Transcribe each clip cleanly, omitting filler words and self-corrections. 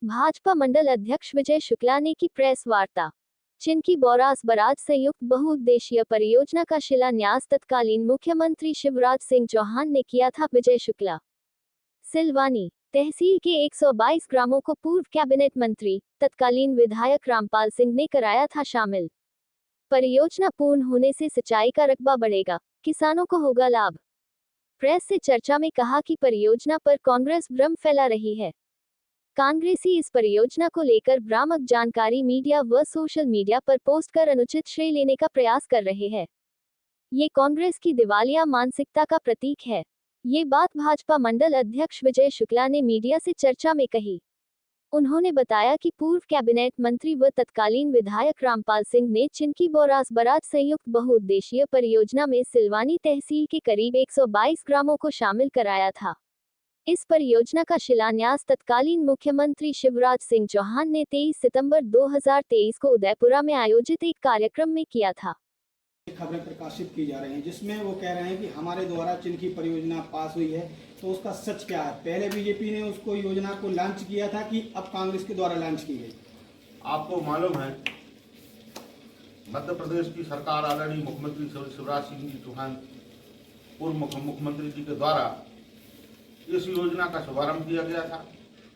भाजपा मंडल अध्यक्ष विजय शुक्ला ने की प्रेस वार्ता। चिनकी बौरास बराज संयुक्त बहुउद्देशीय परियोजना का शिलान्यास तत्कालीन मुख्यमंत्री शिवराज सिंह चौहान ने किया था। विजय शुक्ला सिलवानी तहसील के 122 ग्रामों को पूर्व कैबिनेट मंत्री तत्कालीन विधायक रामपाल सिंह ने कराया था शामिल। परियोजना पूर्ण होने से सिंचाई का रकबा बढ़ेगा, किसानों को होगा लाभ। प्रेस से चर्चा में कहा कि परियोजना पर कांग्रेस भ्रम फैला रही है। कांग्रेसी इस परियोजना को लेकर भ्रामक जानकारी मीडिया व सोशल मीडिया पर पोस्ट कर अनुचित श्रेय लेने का प्रयास कर रहे हैं। ये कांग्रेस की दिवालिया मानसिकता का प्रतीक है। ये बात भाजपा मंडल अध्यक्ष विजय शुक्ला ने मीडिया से चर्चा में कही। उन्होंने बताया कि पूर्व कैबिनेट मंत्री व तत्कालीन विधायक रामपाल सिंह ने चिनकी बौरास बराज संयुक्त बहुउद्देशीय परियोजना में सिलवानी तहसील के करीब 122 ग्रामों को शामिल कराया था। इस परियोजना का शिलान्यास तत्कालीन मुख्यमंत्री शिवराज सिंह चौहान ने 23 सितंबर 2023 को उदयपुरा में आयोजित एक कार्यक्रम में किया था। खबरें प्रकाशित की जा रही हैं जिसमें वो कह रहे हैं कि हमारे द्वारा चिनकी परियोजना पास हुई है, तो उसका सच क्या है? पहले बीजेपी ने उसको योजना को लॉन्च किया था कि अब कांग्रेस के द्वारा लॉन्च की गई? आपको मालूम है मध्य प्रदेश की सरकार आदरणीय मुख्यमंत्री शिवराज सिंह जी चौहान पूर्व मुख्यमंत्री जी के द्वारा इस योजना का शुभारंभ किया गया था।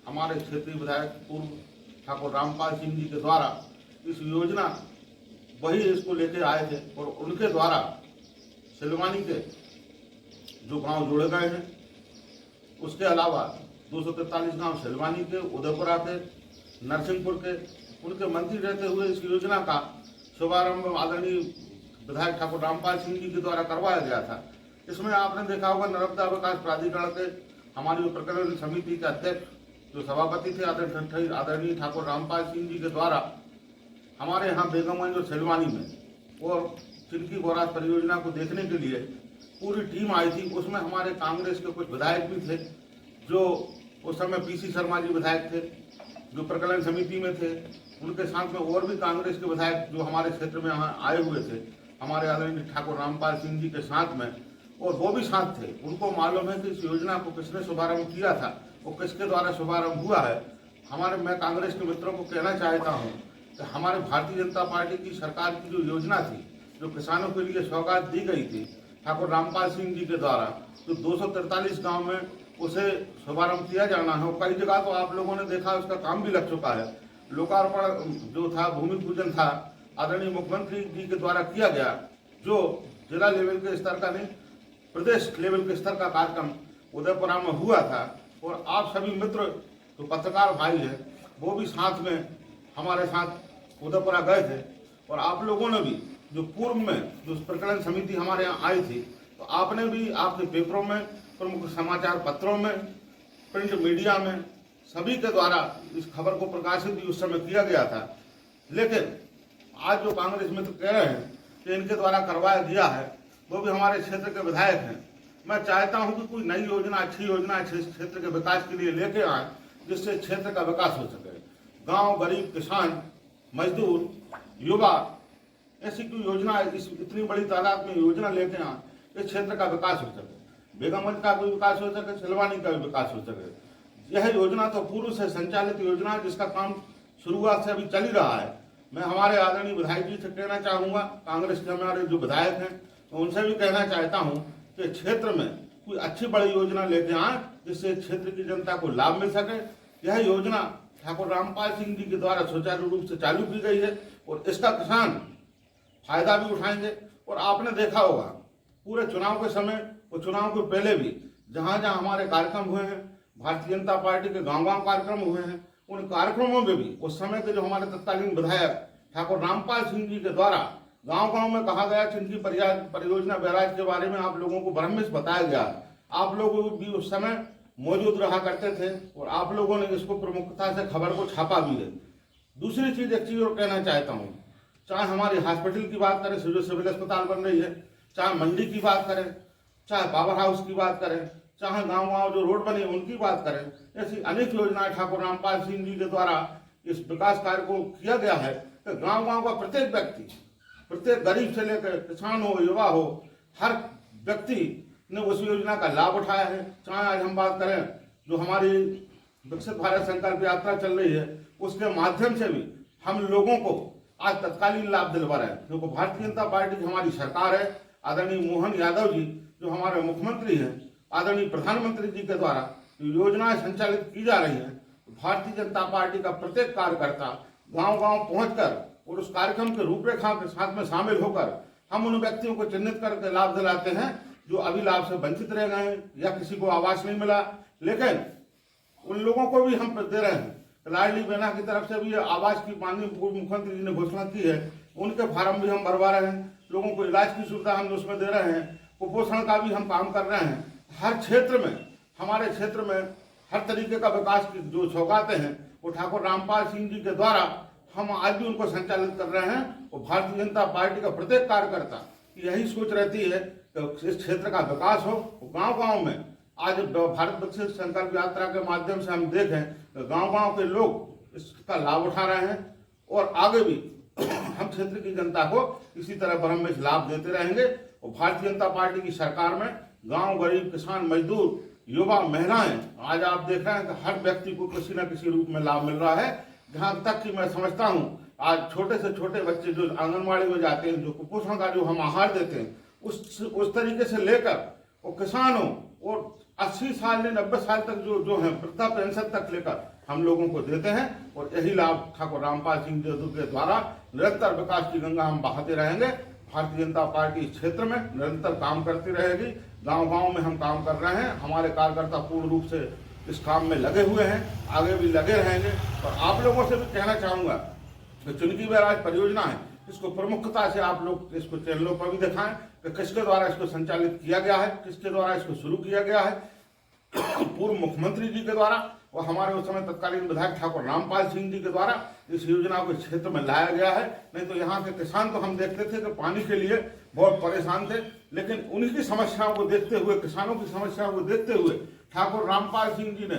हमारे क्षेत्रीय विधायक पूर्व ठाकुर रामपाल सिंह जी के द्वारा इस योजना वही इसको लेके आए थे और उनके द्वारा सिलवानी के जो गांव जोड़े गए हैं, उसके अलावा 243 गांव सिलवानी के, उदयपुरा के, नरसिंहपुर के, उनके मंत्री रहते हुए इस योजना का शुभारंभ आदरणीय विधायक ठाकुर रामपाल सिंह जी के द्वारा करवाया गया था। इसमें आपने देखा होगा नर्मदा विकास प्राधिकरण के हमारी प्रकरण समिति के अध्यक्ष जो सभापति थे आदरणीय ठाकुर रामपाल सिंह जी के द्वारा हमारे यहाँ बेगमगंज और सिलवानी में और चिनकी बौरास परियोजना को देखने के लिए पूरी टीम आई थी। उसमें हमारे कांग्रेस के कुछ विधायक भी थे, जो उस समय पीसी शर्मा जी विधायक थे जो प्रकरण समिति में थे। उनके साथ में और भी कांग्रेस के विधायक जो हमारे क्षेत्र में यहाँ आए हुए थे, हमारे आदरणीय ठाकुर रामपाल सिंह जी के साथ में, और वो भी साथ थे। उनको मालूम है कि इस योजना को किसने शुभारंभ किया था और किसके द्वारा शुभारंभ हुआ है। मैं कांग्रेस के मित्रों को कहना चाहता हूँ कि हमारे भारतीय जनता पार्टी की सरकार की जो योजना थी, जो किसानों के लिए सौगात दी गई थी ठाकुर रामपाल सिंह जी के द्वारा, जो 243 गांव में उसे शुभारंभ किया जाना है। कई जगह तो आप लोगों ने देखा उसका काम भी लग चुका है। लोकार्पण जो था, भूमि पूजन था, आदरणीय मुख्यमंत्री जी के द्वारा किया गया, जो जिला लेवल के स्तर का नहीं प्रदेश लेवल के स्तर का कार्यक्रम उदयपुरा में हुआ था। और आप सभी मित्र जो पत्रकार भाई हैं वो भी साथ में हमारे साथ उदयपुरा गए थे। और आप लोगों ने भी जो पूर्व में जो प्रकरण समिति हमारे यहाँ आई थी, तो आपने भी आपके पेपरों में, प्रमुख समाचार पत्रों में, प्रिंट मीडिया में सभी के द्वारा इस खबर को प्रकाशित भी उस समय किया गया था। लेकिन आज जो कांग्रेस मित्र कह रहे हैं कि इनके द्वारा करवाया गया है, वो भी हमारे क्षेत्र के विधायक हैं। मैं चाहता हूं कि कोई नई योजना, अच्छी योजना क्षेत्र के विकास के लिए लेके आए, जिससे क्षेत्र का विकास हो सके। गांव, गरीब, किसान, मजदूर, युवा, ऐसी कोई योजना, इस इतनी बड़ी तादाद में योजना लेके आए, इस क्षेत्र का विकास हो सके, बेगमगंज का भी विकास हो सके, सिलवानी का भी विकास हो सके। यह योजना तो पूर्व से संचालित योजना है, जिसका काम शुरुआत से अभी चल ही रहा है। मैं हमारे आदरणीय विधायक जी से कहना चाहूँगा, कांग्रेस के हमारे जो विधायक हैं, तो उनसे भी कहना चाहता हूं कि क्षेत्र में कोई अच्छी बड़ी योजना लेके आए, जिससे क्षेत्र की जनता को लाभ मिल सके। यह योजना ठाकुर रामपाल सिंह जी के द्वारा सुचारू रूप से चालू की गई है और इसका किसान फायदा भी उठाएंगे। और आपने देखा होगा पूरे चुनाव के समय और चुनाव के पहले भी जहां जहां हमारे कार्यक्रम हुए हैं, भारतीय जनता पार्टी के गाँव कार्यक्रम हुए हैं, उन कार्यक्रमों में भी उस समय के जो हमारे तत्कालीन विधायक ठाकुर रामपाल सिंह जी के द्वारा गांव-गांव में कहा गया चिनकी परियोजना बैराज के बारे में आप लोगों को ब्रह्मिश बताया गया। आप लोग भी उस समय मौजूद रहा करते थे और आप लोगों ने इसको प्रमुखता से खबर को छापा भी है। दूसरी चीज, एक चीज और कहना चाहता हूँ, चाहे हमारी हॉस्पिटल की बात करें, सिविल अस्पताल बन रही है, चाहे मंडी की बात करें, चाहे पावर हाउस की बात करें, चाहे गाँव जो रोड बने उनकी बात करें, ऐसी अनेक योजनाएं ठाकुर रामपाल सिंह जी के द्वारा इस विकास कार्य को किया गया है कि गाँव का प्रत्येक व्यक्ति, प्रत्येक गरीब से लेकर किसान हो, युवा हो, हर व्यक्ति ने उस योजना का लाभ उठाया है। चाहे आज हम बात करें जो हमारी विकसित भारत संकल्प यात्रा चल रही है, उसके माध्यम से भी हम लोगों को आज तत्कालीन लाभ दिलवा रहे हैं। क्योंकि भारतीय जनता पार्टी की हमारी सरकार है, आदरणीय मोहन यादव जी जो हमारे मुख्यमंत्री हैं, आदरणीय प्रधानमंत्री जी के द्वारा योजनाएं संचालित की जा रही हैं। भारतीय जनता पार्टी का प्रत्येक कार्यकर्ता गांव-गांव पहुंचकर और उस कार्यक्रम के रूपरेखा के साथ में शामिल होकर हम उन व्यक्तियों को चिन्हित करके लाभ दिलाते हैं जो अभी लाभ से वंचित रह गए हैं या किसी को आवास नहीं मिला, लेकिन उन लोगों को भी हम दे रहे हैं। लाडली बहना की तरफ से भी आवास की माननीय पूर्व मुख्यमंत्री जी ने घोषणा की है, उनके फार्म भी हम भरवा रहे हैं। लोगों को इलाज की सुविधा हम उसमें दे रहे हैं। कुपोषण का भी हम काम कर रहे हैं। हर क्षेत्र में, हमारे क्षेत्र में हर तरीके का विकास की जो सौगातें हैं वो ठाकुर रामपाल सिंह जी के द्वारा हम आज भी उनको संचालित कर रहे हैं। और भारतीय जनता पार्टी का प्रत्येक कार्यकर्ता की यही सोच रहती है कि इस क्षेत्र का विकास हो। गांव-गांव में आज भारत विकसित संकल्प यात्रा के माध्यम से हम देखें तो गांव-गांव के लोग इसका लाभ उठा रहे हैं और आगे भी हम क्षेत्र की जनता को इसी तरह ब्रह्मश लाभ देते रहेंगे। और भारतीय जनता पार्टी की सरकार में गांव, गरीब, किसान, मजदूर, युवा, महिलाएं, आज आप देख रहे हैं कि हर व्यक्ति को किसी न किसी रूप में लाभ मिल रहा है। जहां तक कि मैं समझता हूं आज छोटे से छोटे बच्चे जो आंगनबाड़ी में जाते हैं, जो कुपोषण का जो हम आहार देते हैं, उस तरीके से लेकर और किसानों और 80 साल से 90 साल तक जो है वृद्धा पेंशन तक लेकर हम लोगों को देते हैं। और यही लाभ ठाकुर रामपाल सिंह जी के द्वारा निरंतर विकास की गंगा हम बहाते रहेंगे। भारतीय जनता पार्टी इस क्षेत्र में निरंतर काम करती रहेगी। गांव-गांव में हम काम कर रहे हैं। हमारे कार्यकर्ता पूर्ण रूप से इस काम में लगे हुए हैं, आगे भी लगे रहेंगे। और आप लोगों से भी कहना चाहूंगा कि चुनकी बैराज परियोजना है, इसको प्रमुखता से आप लोग इसको चैनलों पर भी दिखाएं कि किसके द्वारा इसको संचालित किया गया है, किसके द्वारा इसको शुरू किया गया है। पूर्व मुख्यमंत्री जी के द्वारा और हमारे उस समय तत्कालीन विधायक ठाकुर रामपाल सिंह जी के द्वारा इस योजना को क्षेत्र में लाया गया है। नहीं तो यहाँ के किसान तो हम देखते थे कि पानी के लिए बहुत परेशान थे, लेकिन उन्हीं की समस्याओं को देखते हुए, किसानों की समस्याओं को देखते हुए ठाकुर रामपाल सिंह जी ने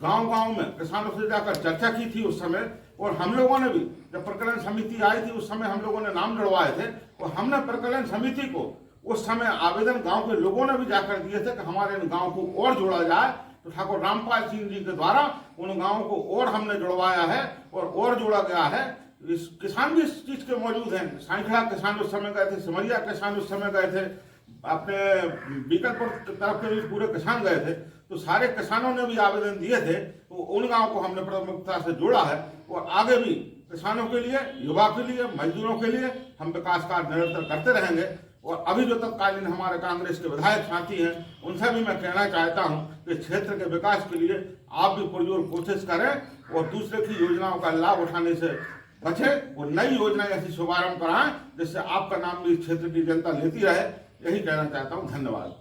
गांव-गांव में किसानों से जाकर चर्चा की थी उस समय। और हम लोगों ने भी जब प्रकलन समिति आई थी उस समय हम लोगों ने नाम जुड़वाए थे और हमने प्रकलन समिति को उस समय आवेदन गांव के लोगों ने भी जाकर दिए थे कि हमारे गांव को और जोड़ा जाए। तो ठाकुर रामपाल सिंह जी के द्वारा उन गांवों को और हमने जुड़वाया है और जोड़ा गया है। इस किसान भी इस चीज के मौजूद हैं। सांखड़ा किसान उस समय गए थे, सिमरिया किसान उस समय गए थे, अपने बीकलपुर तरफ के भी पूरे किसान गए थे। तो सारे किसानों ने भी आवेदन दिए थे, तो उन गांव को हमने प्रमुखता से जोड़ा है। और आगे भी किसानों के लिए, युवा के लिए, मजदूरों के लिए हम विकास कार्य निरंतर करते रहेंगे। और अभी जो तत्कालीन हमारे कांग्रेस के विधायक साथी हैं उनसे भी मैं कहना चाहता हूं कि क्षेत्र के विकास के लिए आप भी पुरजोर कोशिश करें और दूसरे की योजनाओं का लाभ उठाने से बचें और नई योजना ऐसी शुभारंभ कराएं जिससे आपका नाम भी इस क्षेत्र की जनता लेती रहे। यही कहना चाहता हूं। धन्यवाद।